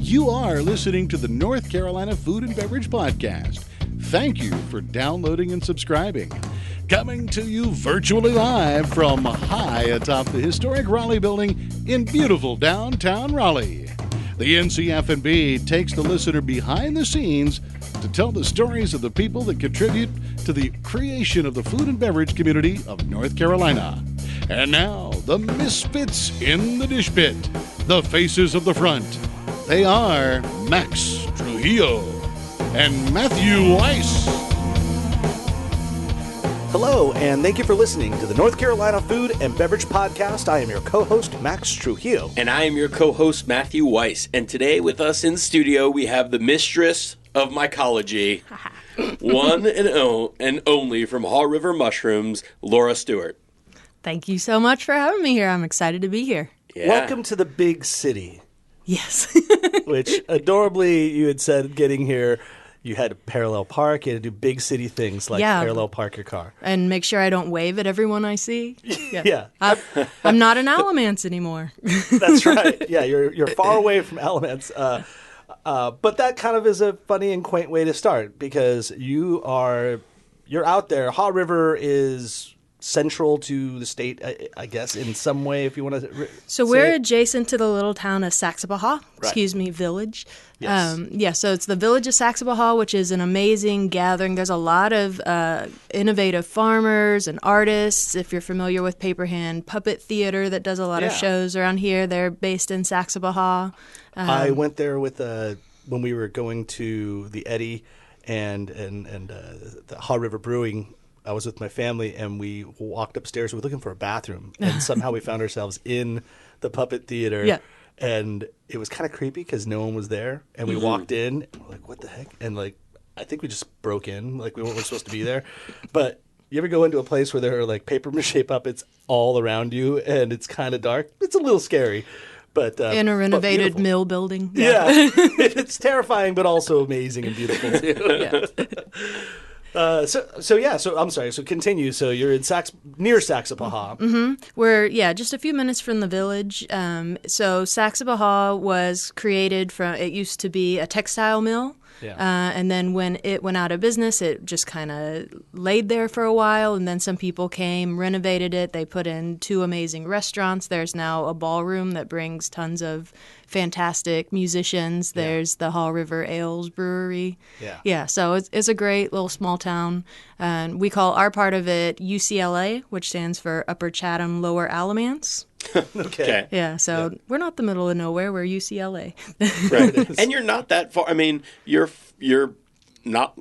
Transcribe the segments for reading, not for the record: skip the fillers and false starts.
You are listening to the North Carolina Food and Beverage Podcast. Thank you for downloading and subscribing. Coming to you virtually live from high atop the historic Raleigh building in beautiful downtown Raleigh. The NCF&B takes the listener behind the scenes to tell the stories of the people that contribute to the creation of the food and beverage community of North Carolina. And now, the misfits in the dish pit, the faces of the front. They are Max Trujillo and Matthew Weiss. Hello, and thank you for listening to the North Carolina Food and Beverage Podcast. I am your co-host, Max Trujillo. And I am your co-host, Matthew Weiss. And today with us in studio, we have the Mistress of Mycology, one and only from Haw River Mushrooms, Laura Stewart. Thank you so much for having me here. I'm excited to be here. Yeah. Welcome to the big city. Yes. Which, adorably, you had said getting here, you had to parallel park, you had to do big city things like parallel park your car. And make sure I don't wave at everyone I see. Yeah. I'm not an Alamance anymore. That's right. Yeah, you're far away from Alamance. But that kind of is a funny and quaint way to start because you're out there. Haw River is central to the state, I guess, in some way, if you want to So we're adjacent to the little town of Saxapahaw, village. Yes. So it's the village of Saxapahaw, which is an amazing gathering. There's a lot of innovative farmers and artists. If you're familiar with Paperhand Puppet Theater that does a lot of shows around here, they're based in Saxapahaw. I went there with when we were going to the Eddy and the Haw River Brewing. I was with my family, and we walked upstairs. We were looking for a bathroom, and somehow we found ourselves in the puppet theater. Yeah. And it was kind of creepy because no one was there. And we walked in, and we're like, what the heck? And, I think we just broke in. We weren't supposed to be there. But you ever go into a place where there are, paper-mache puppets all around you, and it's kind of dark? It's a little scary. But in a renovated mill building. Yeah. It's terrifying, but also amazing and beautiful, too. Yeah. So I'm sorry. So continue. So you're in near Saxapahaw. Mm-hmm. We're just a few minutes from the village. So Saxapahaw was created it used to be a textile mill. Yeah. And then when it went out of business, it just kind of laid there for a while. And then some people came, renovated it. They put in 2 amazing restaurants. There's now a ballroom that brings tons of fantastic musicians. There's the Haw River Ales Brewery. Yeah. So it's a great little small town. And we call our part of it UCLA, which stands for Upper Chatham Lower Alamance. Okay. Yeah, so we're not the middle of nowhere. We're UCLA. Right. And you're not that far. I mean, you're not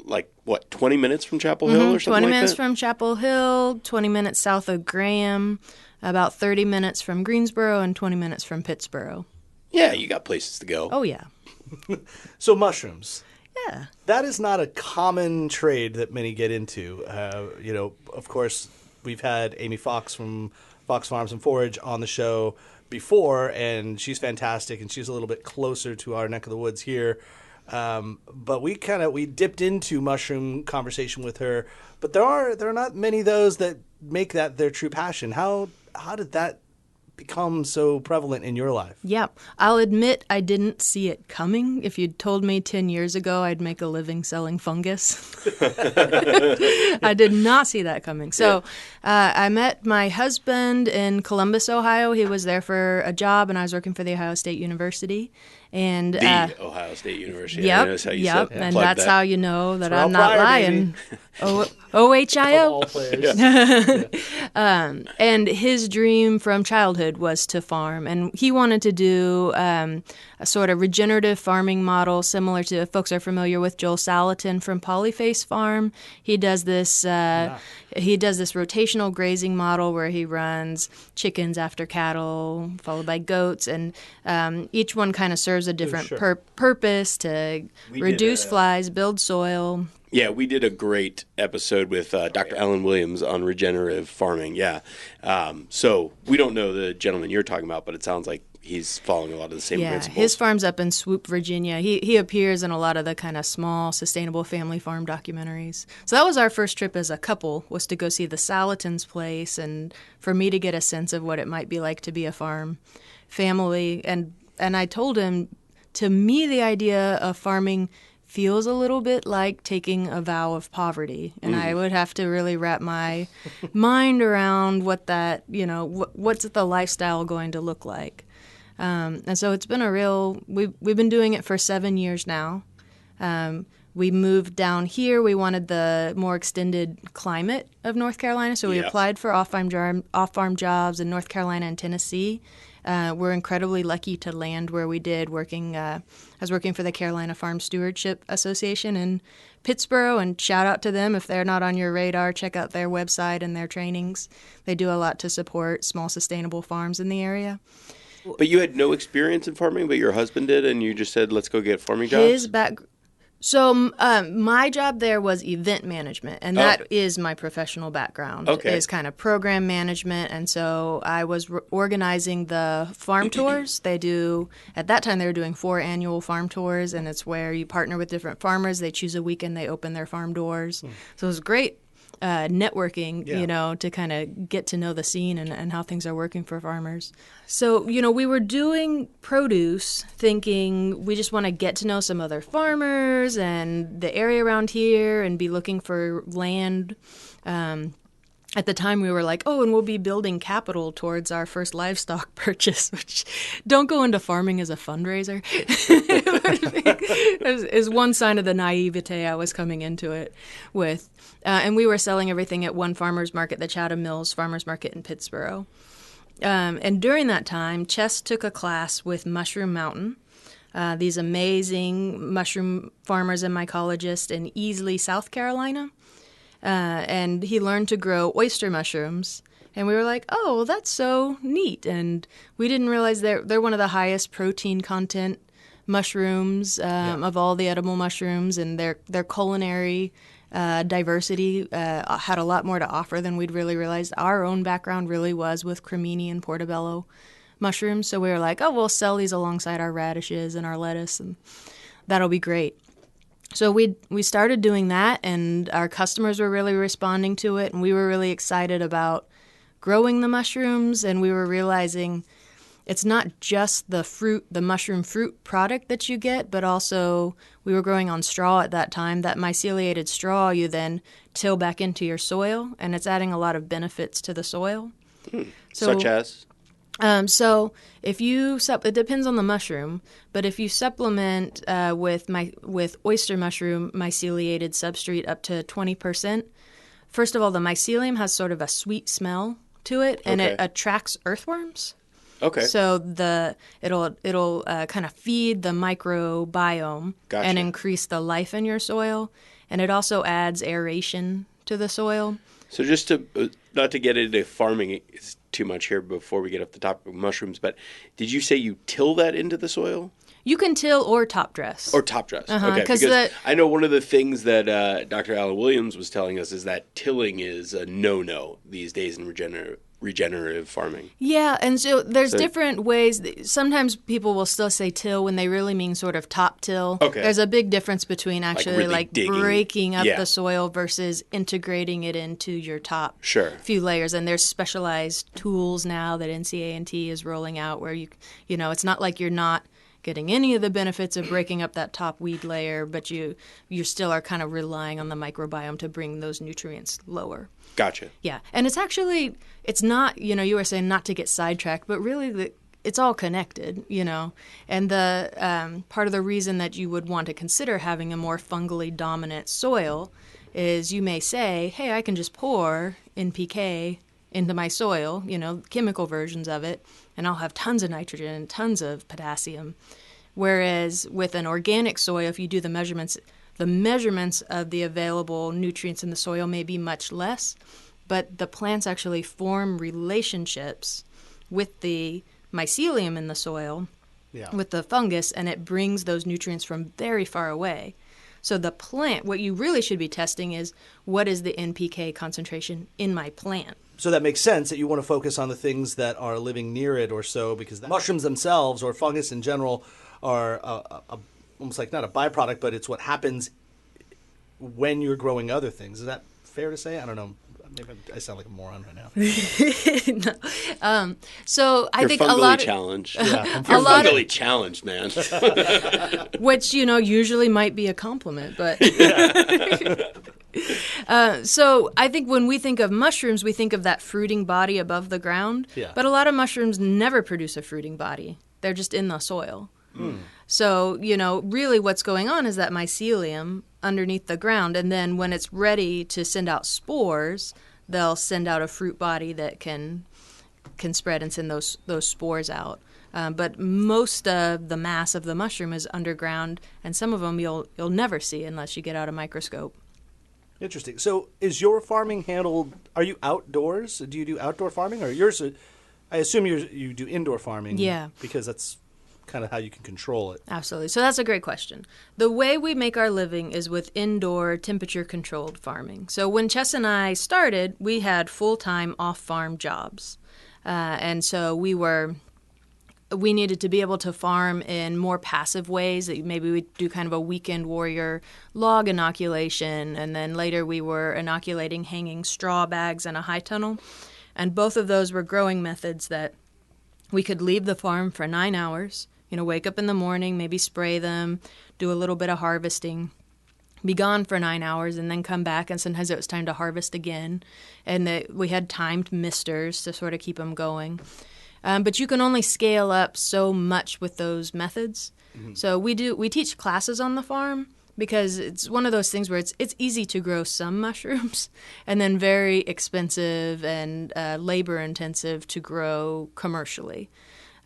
20 minutes from Chapel Hill or something 20 like minutes that? from Chapel Hill, 20 minutes south of Graham, about 30 minutes from Greensboro, and 20 minutes from Pittsboro. Yeah, you got places to go. Oh, yeah. So mushrooms. Yeah. That is not a common trade that many get into. Of course, we've had Amy Fox from Fox Farms and Forage on the show before, and she's fantastic, and she's a little bit closer to our neck of the woods here. But we dipped into mushroom conversation with her. But there are not many of those that make that their true passion. How did that become so prevalent in your life? Yeah. I'll admit I didn't see it coming. If you'd told me 10 years ago I'd make a living selling fungus, I did not see that coming. So I met my husband in Columbus, Ohio. He was there for a job, and I was working for the Ohio State University. And the Ohio State University. Yep, How you yep, said, and that's how you know that I'm not Pryor, lying. OHIO. All players. And his dream from childhood was to farm, and he wanted to do a sort of regenerative farming model similar to, if folks are familiar with Joel Salatin from Polyface Farm. He does this. He does this rotational grazing model where he runs chickens after cattle, followed by goats, and each one kind of serves a different purpose to reduce flies, build soil. Yeah, we did a great episode with Dr. Alan Williams on regenerative farming. Yeah. So we don't know the gentleman you're talking about, but it sounds like he's following a lot of the same principles. His farm's up in Swoop, Virginia. He appears in a lot of the kind of small, sustainable family farm documentaries. So that was our first trip as a couple, was to go see the Salatins' place, and for me to get a sense of what it might be like to be a farm family. And I told him, to me, the idea of farming feels a little bit like taking a vow of poverty, and I would have to really wrap my mind around what that, what's the lifestyle going to look like. And so it's been we've been doing it for 7 years now. We moved down here. We wanted the more extended climate of North Carolina, so we applied for off-farm jobs in North Carolina and Tennessee. We're incredibly lucky to land where we did. I was working for the Carolina Farm Stewardship Association in Pittsburgh, and shout out to them. If they're not on your radar, check out their website and their trainings. They do a lot to support small sustainable farms in the area. But you had no experience in farming, but your husband did, and you just said, let's go get farming jobs? So my job there was event management, and that is my professional background. Okay. Is kind of program management, and so I was organizing the farm tours. At that time they were doing 4 annual farm tours, and it's where you partner with different farmers. They choose a weekend, they open their farm doors. So it was great networking, to kind of get to know the scene and how things are working for farmers. So, we were doing produce thinking we just want to get to know some other farmers and the area around here and be looking for land. At the time, we were like, and we'll be building capital towards our first livestock purchase, which don't go into farming as a fundraiser. is one sign of the naivete I was coming into it with. And we were selling everything at one farmer's market, the Chatham Mills Farmer's Market in Pittsburgh. And during that time, Chess took a class with Mushroom Mountain, these amazing mushroom farmers and mycologists in Easley, South Carolina. And he learned to grow oyster mushrooms. And we were like, well, that's so neat. And we didn't realize they're one of the highest protein content mushrooms of all the edible mushrooms. And their culinary diversity had a lot more to offer than we'd really realized. Our own background really was with cremini and portobello mushrooms. So we were like, we'll sell these alongside our radishes and our lettuce, and that'll be great. So we started doing that, and our customers were really responding to it, and we were really excited about growing the mushrooms, and we were realizing it's not just the mushroom fruit product that you get, but also we were growing on straw at that time. That myceliated straw you then till back into your soil, and it's adding a lot of benefits to the soil. Such as? So if it depends on the mushroom, but if you supplement with oyster mushroom myceliated substrate up to 20%, first of all, the mycelium has sort of a sweet smell to it, and it attracts earthworms. Okay. So it'll kind of feed the microbiome and increase the life in your soil, and it also adds aeration to the soil. So just not to get into farming too much here before we get off the topic of mushrooms, but did you say you till that into the soil? You can till or top dress. Or top dress. Okay. Because I know one of the things that Dr. Alan Williams was telling us is that tilling is a no-no these days in regenerative farming. Yeah, and so there's different ways. Sometimes people will still say till when they really mean sort of top till. Okay. There's a big difference between actually really digging. breaking up the soil versus integrating it into your top few layers. And there's specialized tools now that NCA&T is rolling out where you it's not like you're not getting any of the benefits of breaking up that top weed layer, but you still are kind of relying on the microbiome to bring those nutrients lower. Gotcha. Yeah, and it's not, you were saying not to get sidetracked, but really it's all connected, and the part of the reason that you would want to consider having a more fungally dominant soil is you may say, hey, I can just pour NPK into my soil, chemical versions of it, and I'll have tons of nitrogen and tons of potassium. Whereas with an organic soil, if you do the measurements of the available nutrients in the soil may be much less, but the plants actually form relationships with the mycelium in the soil, with the fungus, and it brings those nutrients from very far away. So the plant, what you really should be testing is what is the NPK concentration in my plant. So that makes sense that you want to focus on the things that are living near it or so, because the mushrooms themselves or fungus in general are almost like not a byproduct, but it's what happens when you're growing other things. Is that fair to say? I don't know. Maybe I sound like a moron right now. No. So I You're think a fungally lot. challenged. Yeah, You're a lot fungally challenged, man. Which usually might be a compliment, but. So I think when we think of mushrooms, we think of that fruiting body above the ground. Yeah. But a lot of mushrooms never produce a fruiting body. They're just in the soil. So, really what's going on is that mycelium underneath the ground, and then when it's ready to send out spores, they'll send out a fruit body that can spread and send those spores out. But most of the mass of the mushroom is underground, and some of them you'll never see unless you get out a microscope. Interesting. So is your farming handled, are you outdoors? Do you do outdoor farming? Or yours, I assume you do indoor farming. Yeah. Because that's kind of how you can control it. Absolutely. So that's a great question. The way we make our living is with indoor temperature-controlled farming. So when Chess and I started, we had full-time off-farm jobs. And so we needed to be able to farm in more passive ways. Maybe we'd do kind of a weekend warrior log inoculation, and then later we were inoculating hanging straw bags in a high tunnel. And both of those were growing methods that we could leave the farm for 9 hours, wake up in the morning, maybe spray them, do a little bit of harvesting, be gone for 9 hours, and then come back, and sometimes it was time to harvest again. And we had timed misters to sort of keep them going. But you can only scale up so much with those methods. Mm-hmm. So we teach classes on the farm because it's one of those things where it's easy to grow some mushrooms and then very expensive and labor intensive to grow commercially.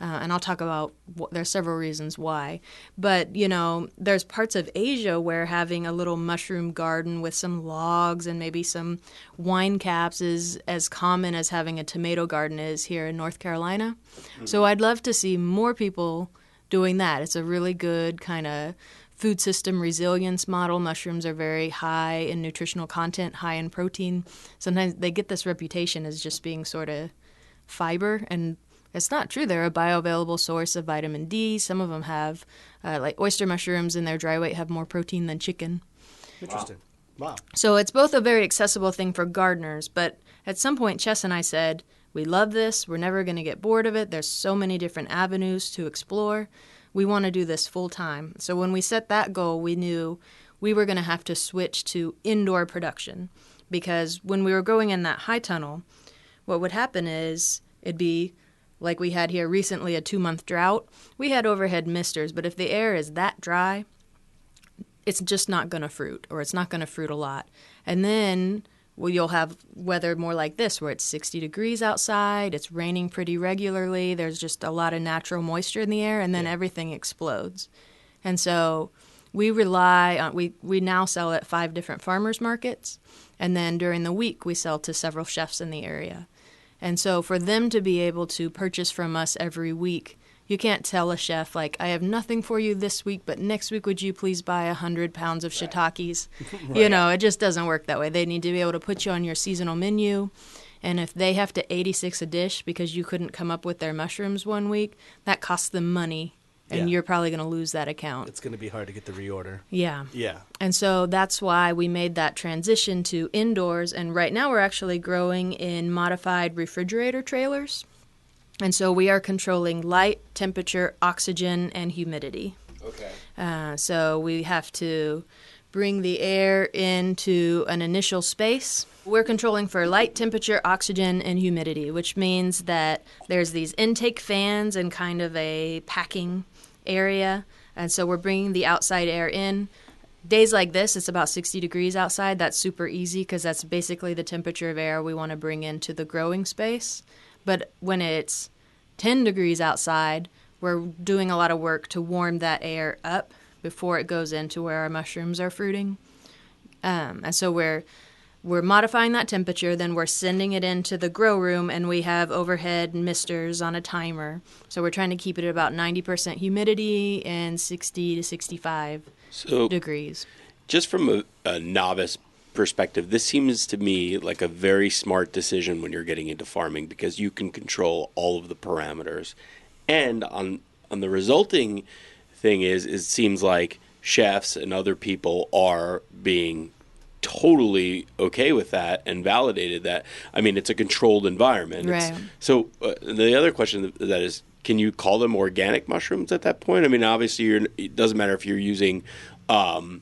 And I'll talk about there's several reasons why. But, there's parts of Asia where having a little mushroom garden with some logs and maybe some wine caps is as common as having a tomato garden is here in North Carolina. Mm-hmm. So I'd love to see more people doing that. It's a really good kind of food system resilience model. Mushrooms are very high in nutritional content, high in protein. Sometimes they get this reputation as just being sort of fiber, and it's not true. They're a bioavailable source of vitamin D. Some of them have, like oyster mushrooms in their dry weight, have more protein than chicken. Interesting. Wow. So it's both a very accessible thing for gardeners, but at some point Chess and I said, we love this. We're never going to get bored of it. There's so many different avenues to explore. We want to do this full time. So when we set that goal, we knew we were going to have to switch to indoor production, because when we were growing in that high tunnel, what would happen is it'd be like we had here recently, a 2-month drought. We had overhead misters, but if the air is that dry, it's just not going to fruit, or it's not going to fruit a lot. And then you'll have weather more like this, where it's 60 degrees outside, it's raining pretty regularly, there's just a lot of natural moisture in the air, and then everything explodes. And so we rely on, we now sell at 5 different farmers markets, and then during the week we sell to several chefs in the area. And so for them to be able to purchase from us every week, you can't tell a chef, like, I have nothing for you this week, but next week would you please buy 100 pounds of shiitakes? Right. It just doesn't work that way. They need to be able to put you on your seasonal menu. And if they have to 86 a dish because you couldn't come up with their mushrooms one week, that costs them money. And you're probably going to lose that account. It's going to be hard to get the reorder. Yeah. Yeah. And so that's why we made that transition to indoors. And right now we're actually growing in modified refrigerator trailers. And so we are controlling light, temperature, oxygen, and humidity. Okay. So we have to bring the air into an initial space. We're controlling for light, temperature, oxygen, and humidity, which means that there's these intake fans and kind of a packing area. And so we're bringing the outside air in. Days like this, it's about 60 degrees outside. That's super easy because that's basically the temperature of air we want to bring into the growing space. But when it's 10 degrees outside, we're doing a lot of work to warm that air up before it goes into where our mushrooms are fruiting. And so we're modifying that temperature, then we're sending it into the grow room, and we have overhead misters on a timer. So we're trying to keep it at about 90% humidity and 60 to 65 degrees. Just from a novice perspective, this seems to me like a very smart decision when you're getting into farming, because you can control all of the parameters. And on the resulting thing is it seems like chefs and other people are being totally okay with that and validated that. I mean, it's a controlled environment. Right. So the other question that is, can you call them organic mushrooms at that point? I mean, obviously, it doesn't matter if you're using, you're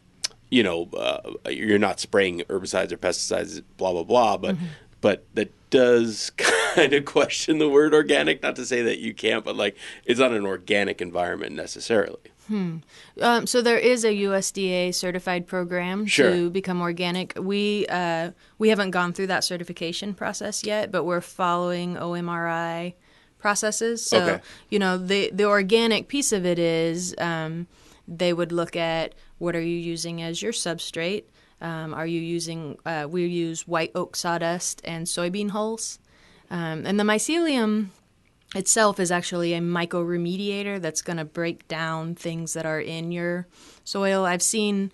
not spraying herbicides or pesticides, blah, blah, blah. But that does kind of question the word organic. Not to say that you can't, but like it's not an organic environment necessarily. So there is a USDA certified program to become organic. We haven't gone through that certification process yet, but we're following OMRI processes. So, the organic piece of it is they would look at what are you using as your substrate. Are you using, we use white oak sawdust and soybean hulls. And the mycelium itself is actually a mycoremediator that's going to break down things that are in your soil. I've seen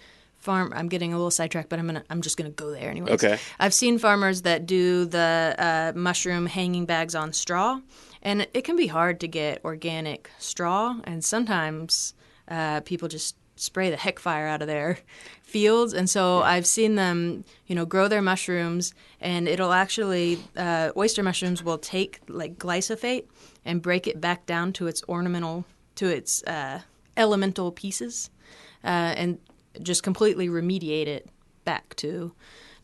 I'm getting a little sidetracked, but I'm just going to go there anyways. Okay. I've seen farmers that do the mushroom hanging bags on straw, and it can be hard to get organic straw, and sometimes people just spray the heck fire out of their fields. And so I've seen them, grow their mushrooms, and it'll actually, oyster mushrooms will take like glyphosate and break it back down to its elemental pieces, and just completely remediate it back to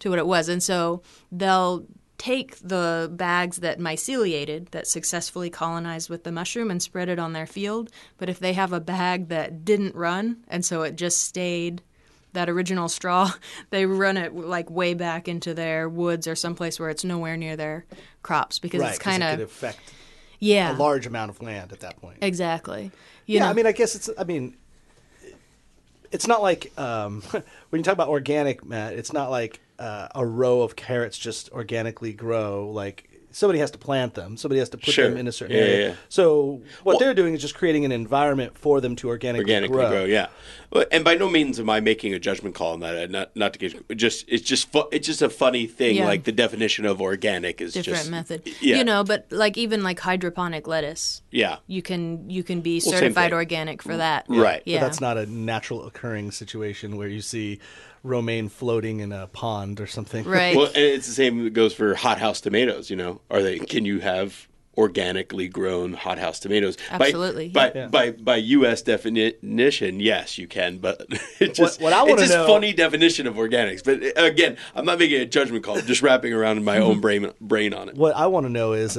what it was. And so they'll take the bags that myceliated, that successfully colonized with the mushroom, and spread it on their field. But if they have a bag that didn't run, and so it just stayed that original straw, they run it like way back into their woods or someplace where it's nowhere near their crops, because it's kind of could affect a large amount of land at that point. Exactly. I mean, I guess it's not like when you talk about organic, Matt, it's not like a row of carrots just organically grow. Like somebody has to plant them. Somebody has to put them in a certain area. Yeah. So what they're doing is just creating an environment for them to organically grow. Yeah. And by no means am I making a judgment call on that. Not to get it's just a funny thing. Yeah. Like the definition of organic is different method. Yeah. But like even like hydroponic lettuce. Yeah. You can be certified organic for that. Right. Yeah. But that's not a natural occurring situation where you see romaine floating in a pond or something. Right. Well, and it's the same that goes for hothouse tomatoes. Can you have organically grown hothouse tomatoes? Absolutely. By U.S. definition, yes, you can. But it's just funny definition of organics. But again, I'm not making a judgment call. I'm just wrapping around in my own brain on it. What I want to know is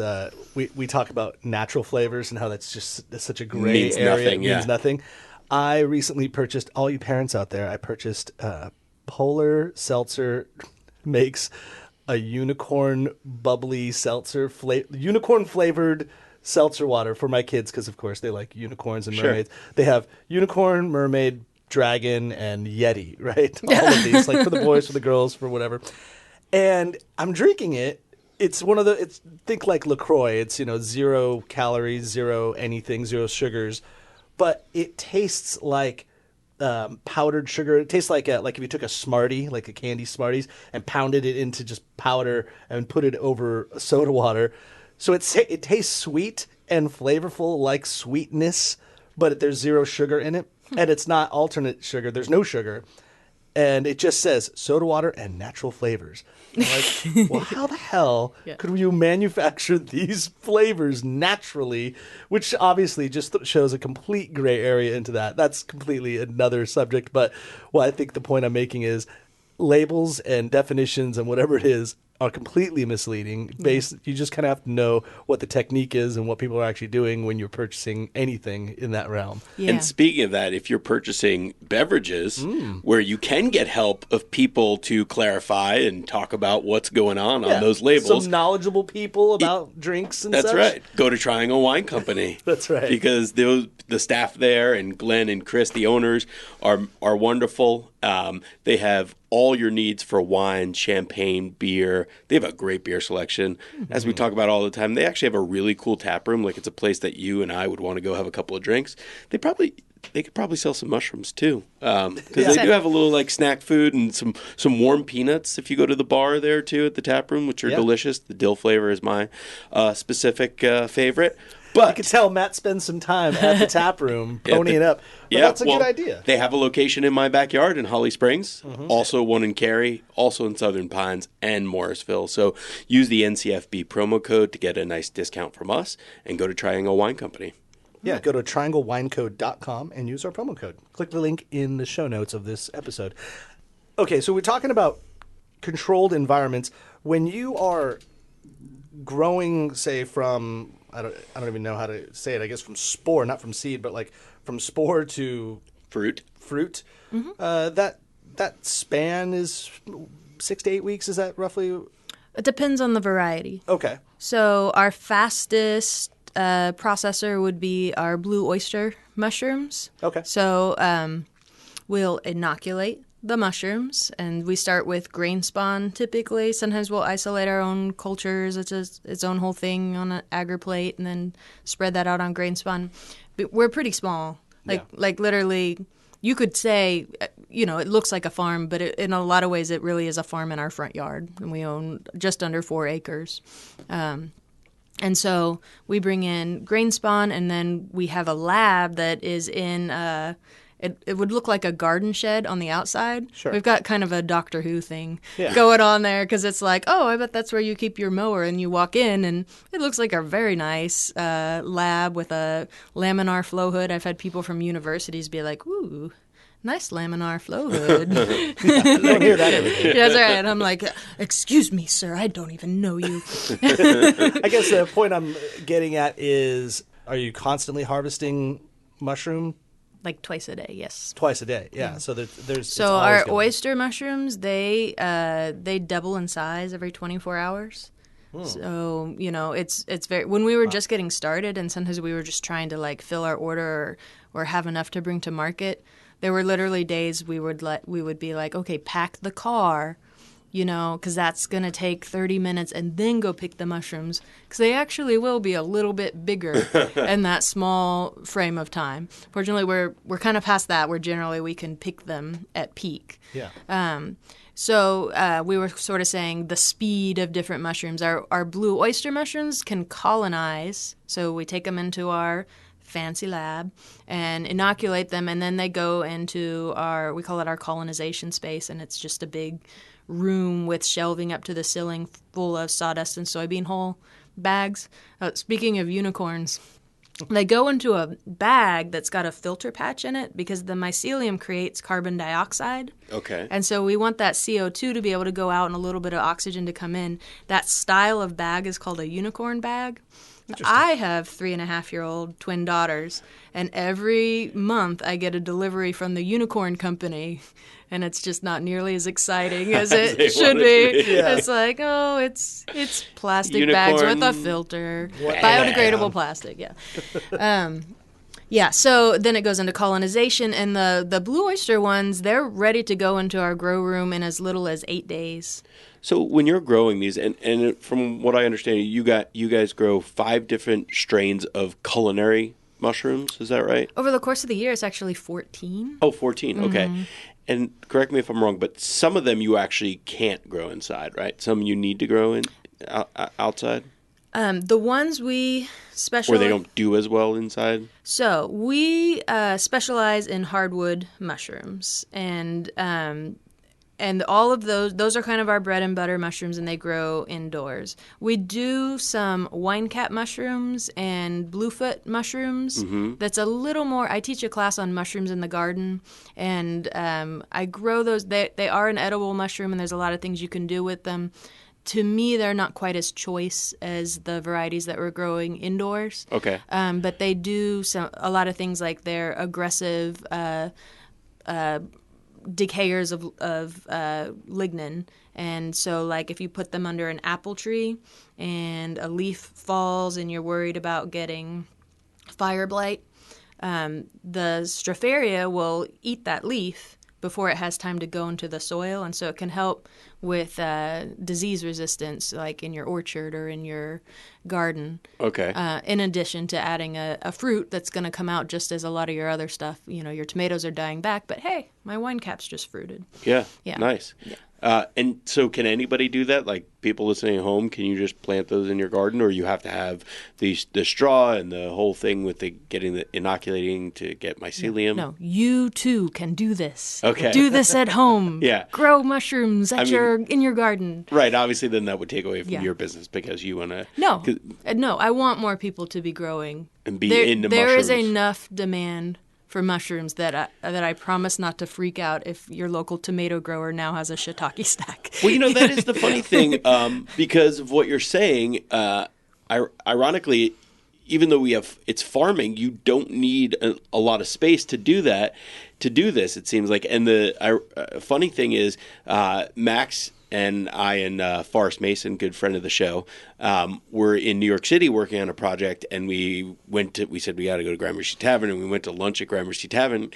we talk about natural flavors and how that's just such a gray area. It means nothing. I recently purchased, all you parents out there, Polar Seltzer makes a unicorn bubbly seltzer, unicorn flavored seltzer water for my kids, because of course they like unicorns and mermaids. They have unicorn, mermaid, dragon, and yeti, right? All of these, like for the boys, for the girls, for whatever. And I'm drinking it. It's think like LaCroix. It's 0 calories, 0 anything, 0 sugars, but it tastes like powdered sugar. It tastes like if you took a Smartie, like a candy Smarties, and pounded it into just powder and put it over soda water. So it tastes sweet and flavorful, like sweetness, but there's 0 sugar in it, and it's not alternate sugar. There's no sugar, and it just says soda water and natural flavors. I'm like, well, how the hell could you manufacture these flavors naturally? Which obviously just shows a complete gray area into that. That's completely another subject. But I think the point I'm making is labels and definitions and whatever it is are completely misleading. You just kind of have to know what the technique is and what people are actually doing when you're purchasing anything in that realm. Yeah. And speaking of that, if you're purchasing beverages where you can get help of people to clarify and talk about what's going on those labels. Some knowledgeable people about drinks and such. That's right. Go to Triangle Wine Company. That's right. Because the staff there, and Glenn and Chris, the owners, are wonderful. They have all your needs for wine, champagne, beer. They have a great beer selection. As we talk about all the time, they actually have a really cool tap room. Like it's a place that you and I would want to go have a couple of drinks. They could probably sell some mushrooms too, because they do have a little like snack food and some warm peanuts if you go to the bar there too at the tap room, which are delicious. The dill flavor is my specific favorite. I could tell Matt spends some time at the tap room ponying up. But that's a good idea. They have a location in my backyard in Holly Springs, also one in Cary, also in Southern Pines, and Morrisville. So use the NCFB promo code to get a nice discount from us and go to Triangle Wine Company. Yeah, go to triangleWinecode.com and use our promo code. Click the link in the show notes of this episode. Okay, so we're talking about controlled environments. When you are growing, say, from, I don't even know how to say it, I guess from spore, not from seed, but like from spore to Fruit. That span is 6 to 8 weeks, is that roughly? It depends on the variety. Okay. So our fastest processor would be our blue oyster mushrooms. Okay. So we'll inoculate the mushrooms, and we start with grain spawn typically. Sometimes we'll isolate our own cultures. It's its own whole thing on an agar plate, and then spread that out on grain spawn. But we're pretty small. Like literally, you could say, it looks like a farm, but in a lot of ways it really is a farm in our front yard. And we own just under 4 acres. And so we bring in grain spawn, and then we have a lab that is in it would look like a garden shed on the outside. Sure. We've got kind of a Doctor Who thing going on there, because it's like, oh, I bet that's where you keep your mower. And you walk in, and it looks like a very nice lab with a laminar flow hood. I've had people from universities be like, ooh, nice laminar flow hood. I don't hear that every day. That's right. And I'm like, excuse me, sir, I don't even know you. I guess the point I'm getting at is, are you constantly harvesting mushroom? Like twice a day, yes. Twice a day, yeah. So there's So our oyster mushrooms, they double in size every 24 hours. So it's very. When we were just getting started, and sometimes we were just trying to like fill our order or have enough to bring to market, there were literally days we would be like, okay, pack the car, because that's going to take 30 minutes, and then go pick the mushrooms, because they actually will be a little bit bigger in that small frame of time. Fortunately, we're kind of past that, where generally we can pick them at peak. Yeah. So we were sort of saying the speed of different mushrooms. Our blue oyster mushrooms can colonize, so we take them into our fancy lab and inoculate them, and then they go into we call it our colonization space, and it's just a big room with shelving up to the ceiling full of sawdust and soybean hull bags. Speaking of unicorns, they go into a bag that's got a filter patch in it, because the mycelium creates carbon dioxide. Okay. And so we want that CO2 to be able to go out and a little bit of oxygen to come in. That style of bag is called a unicorn bag. I have 3.5-year-old twin daughters, and every month I get a delivery from the unicorn company, and it's just not nearly as exciting as it should be. Yeah. It's like, oh, it's plastic Unicorn bags with a filter, biodegradable plastic, yeah. So then it goes into colonization, and the blue oyster ones, they're ready to go into our grow room in as little as 8 days. So when you're growing these, and from what I understand, you guys grow 5 different strains of culinary mushrooms. Is that right? Over the course of the year, it's actually 14. Oh, 14. Okay. And correct me if I'm wrong, but some of them you actually can't grow inside, right? Some you need to grow outside? The ones we specialize... Or they don't do as well inside? So we specialize in hardwood mushrooms, and all of those are kind of our bread and butter mushrooms, and they grow indoors. We do some wine cap mushrooms and bluefoot mushrooms. That's a little more. I teach a class on mushrooms in the garden, and I grow those. They are an edible mushroom, and there's a lot of things you can do with them. To me, they're not quite as choice as the varieties that we're growing indoors. Okay. But they do a lot of things, like they're aggressive decayers of lignin. And so, like, if you put them under an apple tree and a leaf falls and you're worried about getting fire blight, the Stropharia will eat that leaf before it has time to go into the soil, and so it can help with disease resistance, like in your orchard or in your garden. Okay. In addition to adding a fruit that's going to come out just as a lot of your other stuff. Your tomatoes are dying back, but hey, my wine cap's just fruited. Yeah. Yeah. Nice. Yeah. And so can anybody do that? Like people listening at home, can you just plant those in your garden, or you have to have the straw and the whole thing with getting the inoculating to get mycelium? No, you too can do this. Okay. Do this at home. Yeah. Grow mushrooms in your garden. Right. Obviously, then that would take away from your business because you want to. No, I want more people to be growing. And be into there mushrooms. There is enough demand for mushrooms that I promise not to freak out if your local tomato grower now has a shiitake stack. Well, that is the funny thing, because of what you're saying. Ironically, even though it's farming, you don't need a lot of space to do that. To do this, it seems like. And the funny thing is, Max and I and Forrest Mason, good friend of the show, were in New York City working on a project, and we said we got to go to Gramercy Tavern, and we went to lunch at Gramercy Tavern,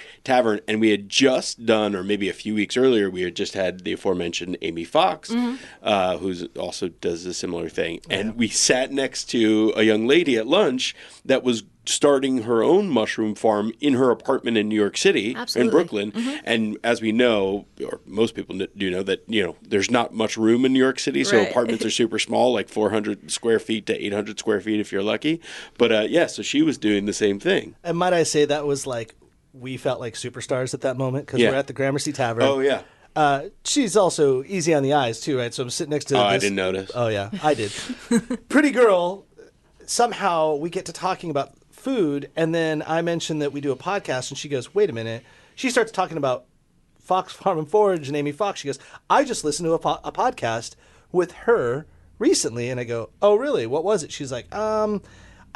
and we had just done, or maybe a few weeks earlier, we had just had the aforementioned Amy Fox, who also does a similar thing, and we sat next to a young lady at lunch that was starting her own mushroom farm in her apartment in New York City, in Brooklyn. And as we know, or most people do know, that there's not much room in New York City, so apartments are super small, like 400 square feet to 800 square feet if you're lucky. But so she was doing the same thing. And might I say that was like, we felt like superstars at that moment because we're at the Gramercy Tavern. Oh, yeah. She's also easy on the eyes too, right? So I'm sitting next to I didn't notice. Oh, yeah, I did. Pretty girl. Somehow we get to talking about food, and then I mentioned that we do a podcast, and she goes, wait a minute. She starts talking about Fox Farm and Forage and Amy Fox. She goes, I just listened to a podcast with her recently. And I go, oh, really? What was it? She's like,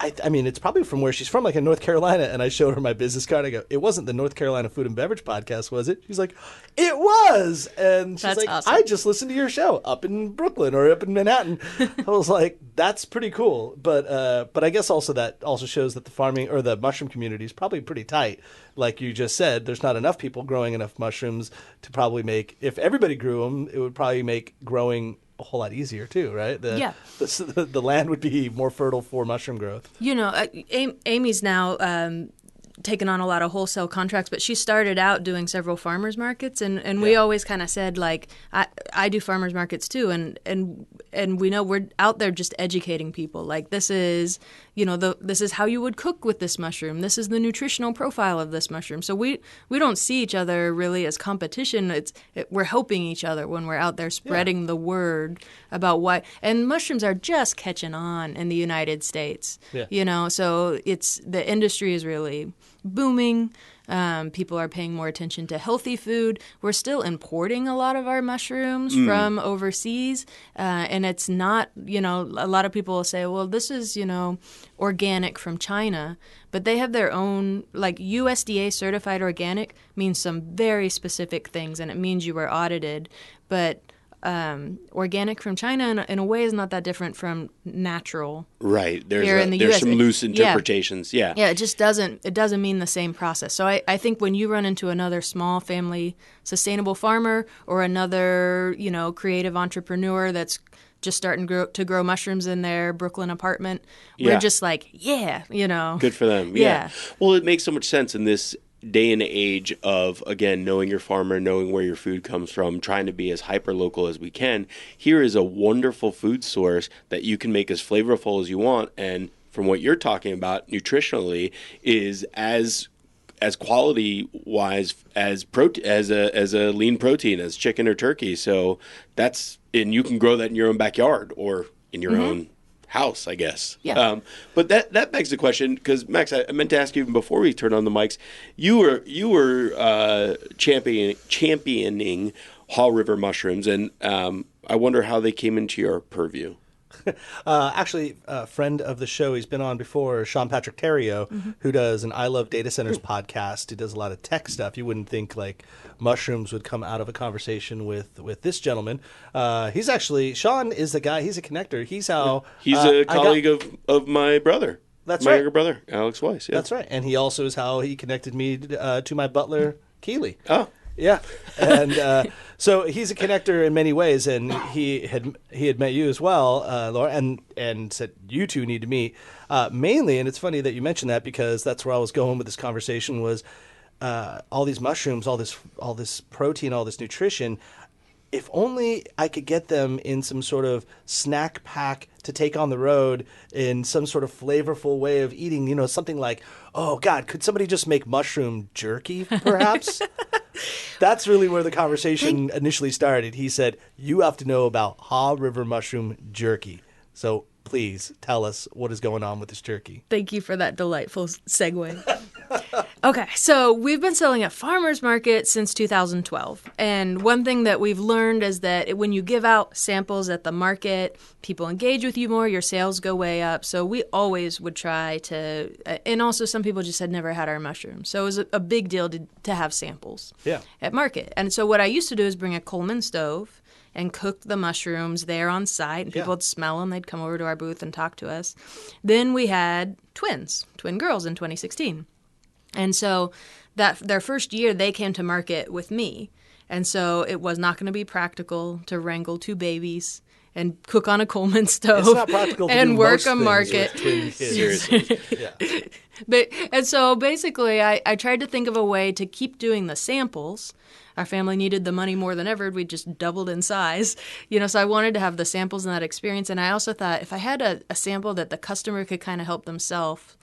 I mean, it's probably from where she's from, like in North Carolina. And I showed her my business card. I go, it wasn't the North Carolina Food and Beverage Podcast, was it? She's like, it was. And she's like, awesome. I just listened to your show up in Brooklyn or up in Manhattan. I was like, that's pretty cool. But I guess also that also shows that the farming or the mushroom community is probably pretty tight. Like you just said, there's not enough people growing enough mushrooms to probably make, if everybody grew them, it would probably make growing a whole lot easier too, right? The land would be more fertile for mushroom growth. Amy's now taken on a lot of wholesale contracts, but she started out doing several farmers markets, and we always kind of said, like, I do farmers markets too, and we know we're out there just educating people. Like, this is, this is how you would cook with this mushroom. This is the nutritional profile of this mushroom. So we don't see each other really as competition. We're helping each other when we're out there spreading the word about why. And mushrooms are just catching on in the United States. Yeah. So the industry is really booming. People are paying more attention to healthy food. We're still importing a lot of our mushrooms from overseas, and it's not, a lot of people will say, well, this is, organic from China, but they have their own, like USDA certified organic means some very specific things, and it means you were audited, but organic from China in a way is not that different from natural. Right. There's there's some loose interpretations. Yeah. Yeah. It just doesn't mean the same process. So I think when you run into another small family sustainable farmer or another, creative entrepreneur that's just starting to grow mushrooms in their Brooklyn apartment, we're just like, Good for them. Yeah. Well, it makes so much sense in this day and age of, again, knowing your farmer, knowing where your food comes from, trying to be as hyper-local as we can. Here is a wonderful food source that you can make as flavorful as you want, and from what you're talking about, nutritionally, is as quality-wise as a lean protein, as chicken or turkey. So and you can grow that in your own backyard or in your own house, I guess. Yeah. But that begs the question, because Max, I meant to ask you even before we turned on the mics. You were championing Haw River mushrooms, and I wonder how they came into your purview. Actually, a friend of the show, he's been on before, Sean Patrick Terrio, who does an I Love Data Centers podcast. He does a lot of tech stuff. You wouldn't think like mushrooms would come out of a conversation with this gentleman. Sean is the guy, he's a connector. He's a colleague of my brother. That's my right. younger brother, Alex Weiss. Yeah. That's right. And he also is how he connected me to my butler, Keeley. Oh. Yeah, and so he's a connector in many ways, and he had met you as well, Laura, and said you two need to meet mainly. And it's funny that you mentioned that, because that's where I was going with this conversation was all these mushrooms, all this protein, all this nutrition. if only I could get them in some sort of snack pack to take on the road in some sort of flavorful way of eating, you know, something like, oh, God, could somebody just make mushroom jerky, perhaps? That's really where the conversation initially started. He said, you have to know about Haw River mushroom jerky. So please tell us what is going on with this jerky. Thank you for that delightful segue. Okay, so we've been selling at farmers market since 2012. And one thing that we've learned is that when you give out samples at the market, people engage with you more, your sales go way up. So we always would try to, and also some people just had never had our mushrooms. So it was a big deal to have samples at market. And so what I used to do is bring a Coleman stove and cook the mushrooms there on site. And people would smell them. They'd come over to our booth and talk to us. Then we had twin girls in 2016. And so that their first year, they came to market with me. And so it was not going to be practical to wrangle two babies and cook on a Coleman stove. It's not practical to and do work most a things market. with twin kids. Seriously. And so basically, I tried to think of a way to keep doing the samples. Our family needed the money more than ever. We just doubled in size, you know. So I wanted to have the samples and that experience. And I also thought if I had a sample that the customer could kind of help themselves,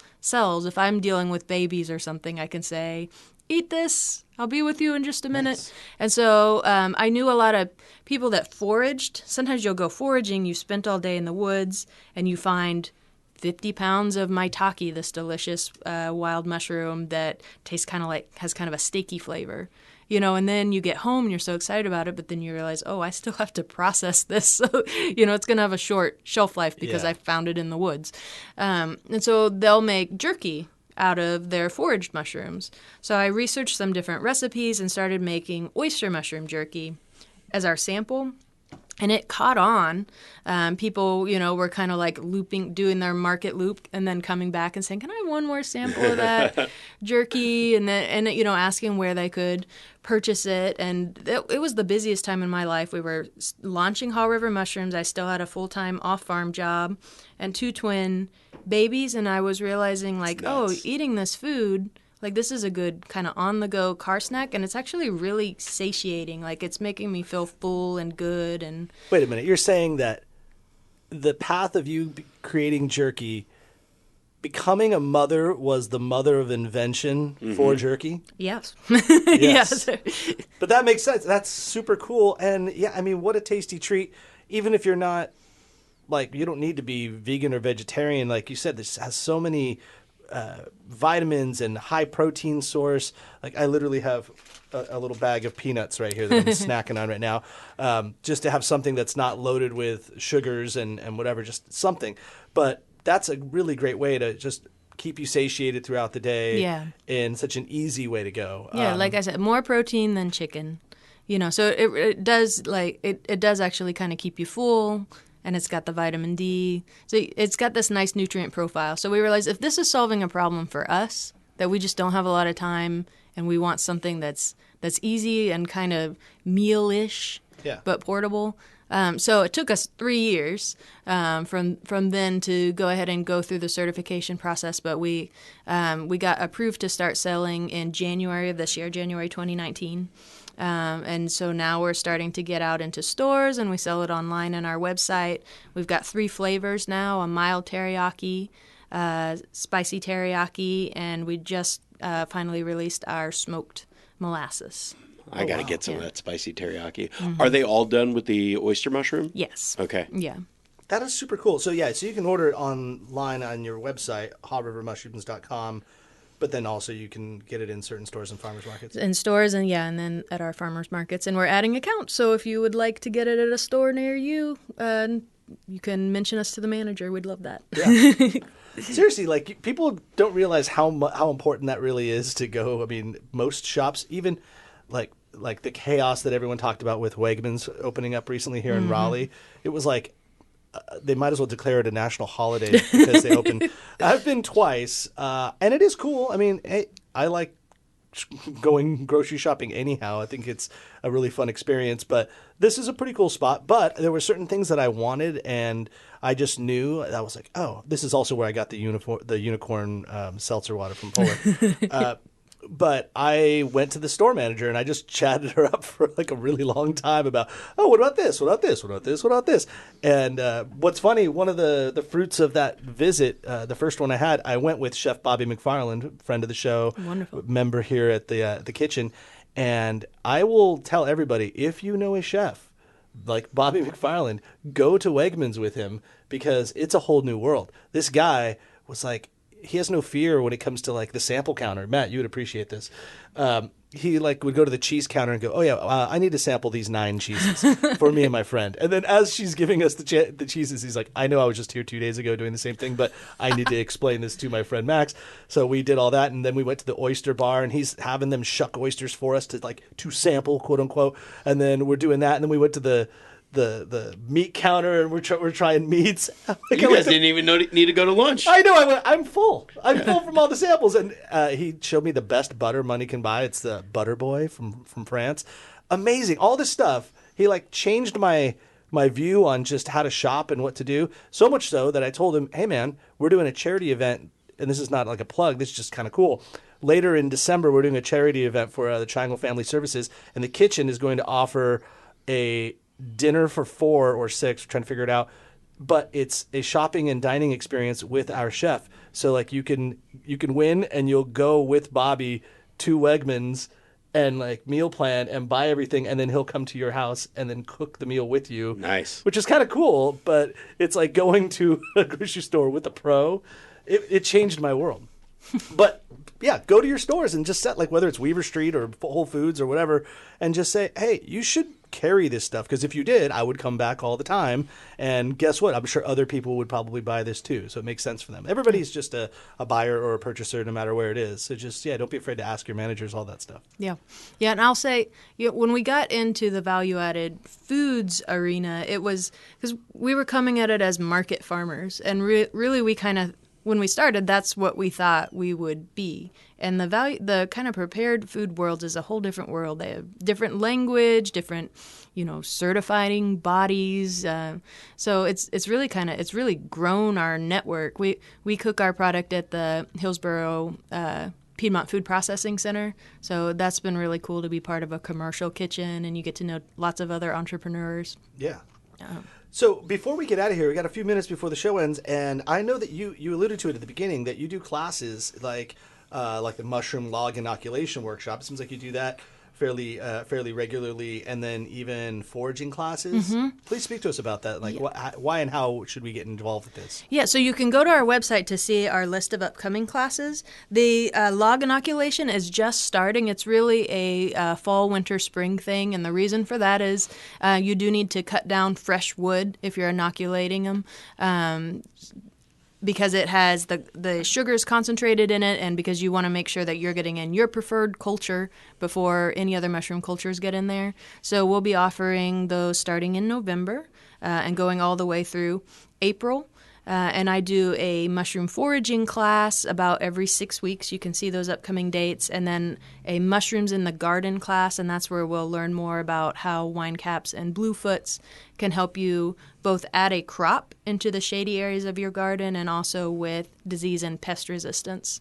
if I'm dealing with babies or something, I can say, eat this. I'll be with you in just a minute. Nice. And so I knew a lot of people that foraged. Sometimes you'll go foraging. You spent all day in the woods and you find 50 pounds of maitake, this delicious wild mushroom that tastes kind of like, has kind of a steaky flavor. You know, and then you get home and you're so excited about it, but then you realize, oh, I still have to process this. So, you know, it's going to have a short shelf life because I found it in the woods. And so they'll make jerky out of their foraged mushrooms. So I researched some different recipes and started making oyster mushroom jerky as our sample. And it caught on. People, you know, were kind of like doing their market loop and then coming back and saying, can I have one more sample of that jerky? And you know, asking where they could purchase it. And it was the busiest time in my life. We were launching Haw River Mushrooms. I still had a full-time off-farm job and two twin babies. And I was realizing like, oh, eating this food, like this is a good kind of on-the-go car snack, and it's actually really satiating. Like it's making me feel full and good. And wait a minute, you're saying that the path of you creating jerky, becoming a mother was the mother of invention for jerky? Yes. Yes. But that makes sense. That's super cool. And yeah, I mean, what a tasty treat. Even if you're not, like, you don't need to be vegan or vegetarian. Like you said, this has so many vitamins and high protein source. Like I literally have a little bag of peanuts right here that I'm snacking on right now, just to have something that's not loaded with sugars and whatever, just something. But that's a really great way to just keep you satiated throughout the day and such an easy way to go. Yeah, like I said, more protein than chicken. You know, so it does like it does actually kind of keep you full. And it's got the vitamin D. So it's got this nice nutrient profile. So we realized if this is solving a problem for us, that we just don't have a lot of time and we want something that's easy and kind of meal-ish, but portable. So it took us 3 years from then to go ahead and go through the certification process. But we got approved to start selling in January of this year, January 2019. And so now we're starting to get out into stores and we sell it online on our website. We've got 3 flavors now, a mild teriyaki, spicy teriyaki, and we just finally released our smoked molasses. I got to get some of that spicy teriyaki. Mm-hmm. Are they all done with the oyster mushroom? Yes. Okay. Yeah. That is super cool. So so you can order it online on your website, hawrivermushrooms.com. But then also you can get it in certain stores and farmers markets. In stores and then at our farmers markets. And we're adding accounts. So if you would like to get it at a store near you, you can mention us to the manager. We'd love that. Yeah. Seriously, like people don't realize how important that really is to go. I mean, most shops, even like the chaos that everyone talked about with Wegmans opening up recently here in Raleigh, it was like, they might as well declare it a national holiday because they open. I've been twice, and it is cool. I mean, I like going grocery shopping anyhow. I think it's a really fun experience, but this is a pretty cool spot. But there were certain things that I wanted, and I just knew. I was like, oh, this is also where I got the unicorn seltzer water from Poland. But I went to the store manager and I just chatted her up for like a really long time about, oh, what about this? What about this? What about this? What about this? And what's funny, one of the fruits of that visit, the first one I had, I went with Chef Bobby McFarland, friend of the show, Wonderful. member here at the kitchen. And I will tell everybody, if you know a chef like Bobby McFarland, go to Wegmans with him because it's a whole new world. This guy was like, he has no fear when it comes to like the sample counter. Matt, you would appreciate this. He like would go to the cheese counter and go, "Oh yeah, I need to sample these 9 cheeses for me and my friend." And then as she's giving us the cheeses, he's like, "I know I was just here 2 days ago doing the same thing, but I need to explain this to my friend Max." So we did all that, and then we went to the oyster bar, and he's having them shuck oysters for us to sample, quote unquote. And then we're doing that, and then we went to the meat counter and we're trying meats. You guys didn't even need to go to lunch. I know. I'm full. I'm full from all the samples. And he showed me the best butter money can buy. It's the Butter Boy from France. Amazing. All this stuff. He like changed my view on just how to shop and what to do. So much so that I told him, hey man, we're doing a charity event. And this is not like a plug. This is just kind of cool. Later in December, we're doing a charity event for the Triangle Family Services. And the kitchen is going to offer a dinner for 4 or 6, we're trying to figure it out, but it's a shopping and dining experience with our chef. So like you can win and you'll go with Bobby to Wegmans and like meal plan and buy everything, and then he'll come to your house and then cook the meal with you. Nice. Which is kind of cool, but it's like going to a grocery store with a pro. It changed my world. But yeah, go to your stores and just set, like, whether it's Weaver Street or Whole Foods or whatever, and just say, hey, you should carry this stuff, because if you did, I would come back all the time. And guess what? I'm sure other people would probably buy this too. So it makes sense for them. Everybody's just a buyer or a purchaser, no matter where it is. So just, don't be afraid to ask your managers all that stuff. Yeah. Yeah. And I'll say, when we got into the value-added foods arena, it was because we were coming at it as market farmers. And really, we kind of, when we started, that's what we thought we would be. And the kind of prepared food world is a whole different world. They have different language, different, certifying bodies. So it's really grown our network. We cook our product at the Hillsborough Piedmont Food Processing Center. So that's been really cool to be part of a commercial kitchen, and you get to know lots of other entrepreneurs. Yeah. So before we get out of here, we got a few minutes before the show ends, and I know that you alluded to it at the beginning, that you do classes like the mushroom log inoculation workshop. It seems like you do that fairly regularly, and then even foraging classes. Mm-hmm. Please speak to us about that. Like, why and how should we get involved with this? Yeah, so you can go to our website to see our list of upcoming classes. The log inoculation is just starting. It's really a fall, winter, spring thing, and the reason for that is you do need to cut down fresh wood if you're inoculating them. Because it has the sugars concentrated in it, and because you want to make sure that you're getting in your preferred culture before any other mushroom cultures get in there. So we'll be offering those starting in November and going all the way through April. And I do a mushroom foraging class about every 6 weeks. You can see those upcoming dates. And then a mushrooms in the garden class, and that's where we'll learn more about how wine caps and bluefoots can help you both add a crop into the shady areas of your garden and also with disease and pest resistance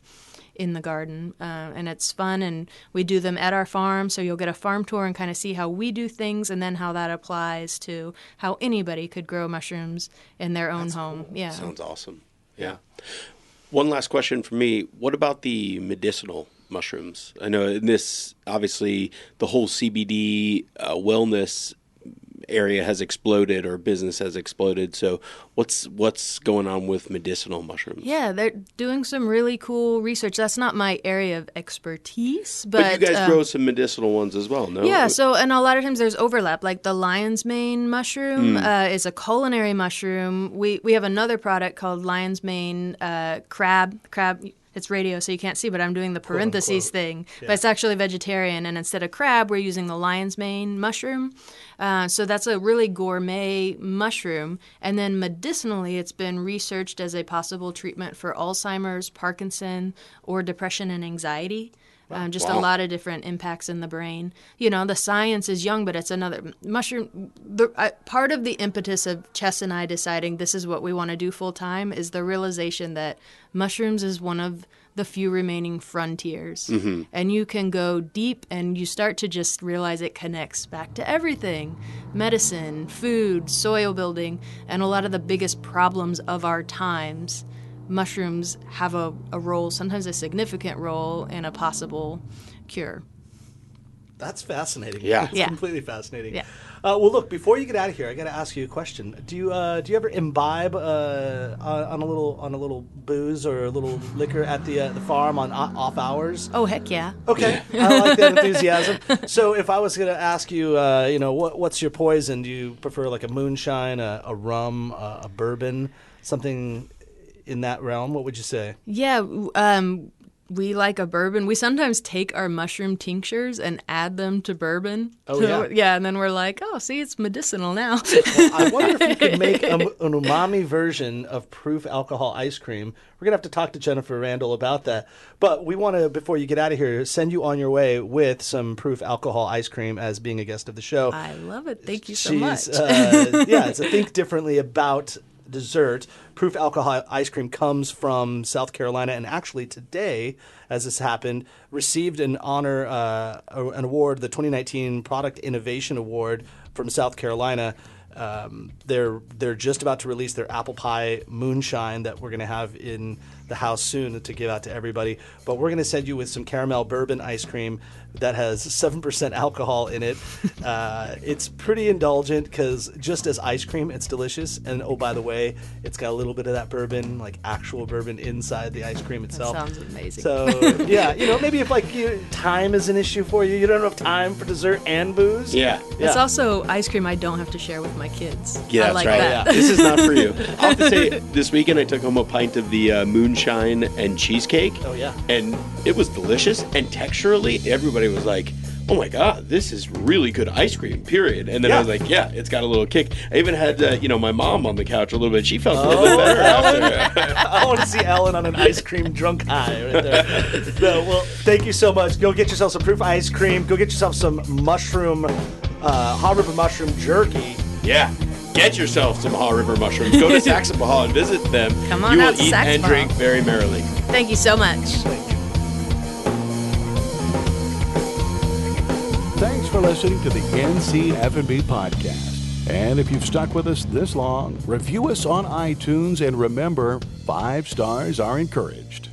in the garden. And it's fun, and we do them at our farm, so you'll get a farm tour and kind of see how we do things and then how that applies to how anybody could grow mushrooms in their own home. Cool. Yeah. Sounds awesome. Yeah. One last question for me. What about the medicinal mushrooms? I know in this, obviously, the whole CBD wellness area has exploded, or business has exploded. So what's going on with medicinal mushrooms? Yeah, they're doing some really cool research. That's not my area of expertise, but you guys grow some medicinal ones as well, no? Yeah, so and a lot of times there's overlap. Like the lion's mane mushroom is a culinary mushroom. We have another product called lion's mane crab. It's radio, so you can't see, but I'm doing the parentheses thing. Yeah. But it's actually vegetarian, and instead of crab, we're using the lion's mane mushroom. So that's a really gourmet mushroom. And then medicinally, it's been researched as a possible treatment for Alzheimer's, Parkinson, or depression and anxiety. Just a lot of different impacts in the brain. The science is young, but it's another mushroom. Part of the impetus of Chess and I deciding this is what we want to do full time is the realization that mushrooms is one of the few remaining frontiers. Mm-hmm. And you can go deep and you start to just realize it connects back to everything. Medicine, food, soil building, and a lot of the biggest problems of our times. Mushrooms have a role, sometimes a significant role, in a possible cure. That's fascinating. Yeah. It's completely fascinating. Yeah. Well, look, before you get out of here, I got to ask you a question. Do you ever imbibe on a little booze or a little liquor at the farm on off hours? Oh, heck yeah. Okay, I like that enthusiasm. So, if I was going to ask you, what's your poison? Do you prefer like a moonshine, a rum, a bourbon, something in that realm? What would you say? Yeah, we like a bourbon. We sometimes take our mushroom tinctures and add them to bourbon. Oh, yeah. Yeah, and then we're like, oh, see, it's medicinal now. Well, I wonder if you could make an umami version of proof alcohol ice cream. We're going to have to talk to Jennifer Randall about that. But we want to, before you get out of here, send you on your way with some proof alcohol ice cream as being a guest of the show. I love it. Thank you so much. It's a Think Differently About dessert. Proof alcohol ice cream comes from South Carolina, and actually today, as this happened, received an award, the 2019 Product Innovation Award from South Carolina. They're just about to release their apple pie moonshine that we're going to have in the house soon to give out to everybody. But we're going to send you with some caramel bourbon ice cream that has 7% alcohol in it. It's pretty indulgent because just as ice cream, it's delicious. And oh, by the way, it's got a little bit of that bourbon, like actual bourbon inside the ice cream itself. That sounds amazing. So yeah, maybe if time is an issue for you, you don't have time for dessert and booze. Yeah. It's also ice cream I don't have to share with my kids. Yeah, I that's like right. that. Yeah. This is not for you. I'll have to say, this weekend I took home a pint of the moonshine and cheesecake. Oh, yeah. And it was delicious. And texturally, everybody was like, oh my God, this is really good ice cream, period. And then I was like, yeah, it's got a little kick. I even had, my mom on the couch a little bit. She felt a little bit better after. I want to see Ellen on an ice cream drunk high right there. Well, thank you so much. Go get yourself some proof ice cream. Go get yourself some Haw River mushroom jerky. Yeah. Get yourself some Haw River mushrooms. Go to Saxapahaw and visit them. Come on you will out to eat and Saxapahaw. drink very merrily. Thank you so much. Thanks for listening to the NC F&B podcast. And if you've stuck with us this long, review us on iTunes and remember, 5 stars are encouraged.